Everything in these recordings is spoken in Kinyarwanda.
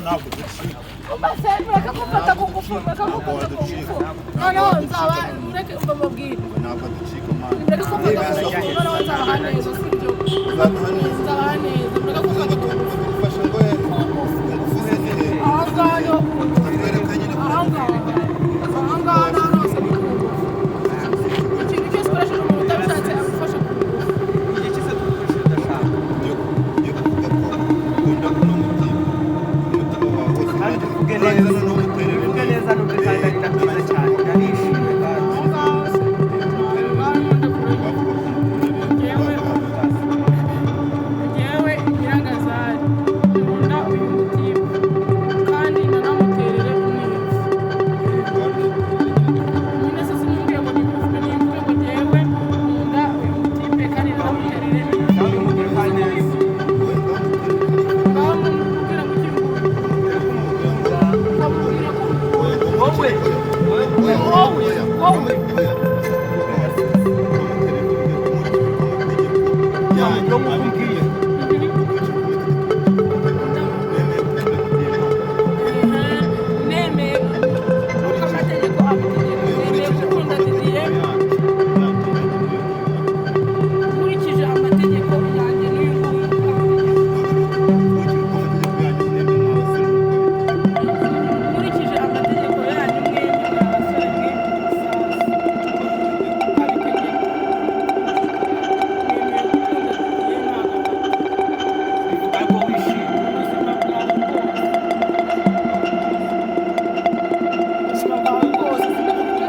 ntabwo ducika mureke kumfata ku ngufu mureke kumfata ku ngufu noneho nzaba mureke mbabwire ntabwo ducika mwana mureke kumfata ku ngufu noneho nzaba haneza sibyo nzaba haneza mureke kumfata ku ngufu ufashe ngo ingufu ze ni he ahangaha atwereka nyine ahangaha nta hose ni ku ngufu ikintu cyose ukoresheje umuntu utabishatse agufasha ku ngufu igihe cyose dukoresheje udashaka yo kuvuga ko ukunda kuno mutima wawe kandi tuvuge neza tuvuge neza n'ubwo kandi ari na byiza cyane narishimye kandi ahangaha hose yewe nyirangazari nkunda uyu mutiba kandi nanamuterere umwiza nyine se sinumviye ngo nimvuge ngo yewe nkunda uyu mutipe kandi nanamuterere kandi umubwire ko ari neza ngaho mumubwira ngo ukingure ukamubwira ko wowe wowe yo mukubwiye nemeye ko amategeko abitegeka nemeye gukunda didiye nkurikije amategeko yanjye n'uyu nguyu nkurikije amategeko yanyu mwembi mwa basore mwe abitegeka nemeye gukunda didiye ntabwo bivuga ko wishimye ubuzima bwawe bwose ubuzima bwawe bwose sinakubwira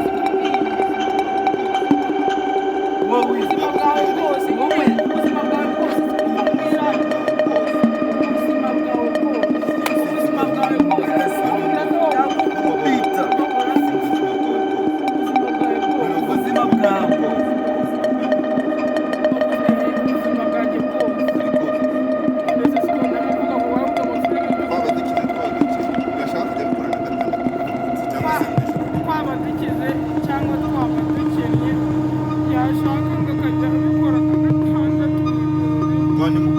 wowe ubuzima bwawe bwose wowe ubuzima bwawe bwose sinakubwira ubuzima bwawe bwose ubuzima bwawe bwose sinakubwira ko yakubita ubuzima bwawe bwose ubuzima bwabwo ubuzima bwanjye bwose mbese sikunda kuvuga ngo waravuga ngo turi twaba dukize ugashaka kujya gukorana gatandatu cyangwa se twaba dukize cyangwa twaba dukennye yashaka ngo akajya abikora gatandatu ngo ni mu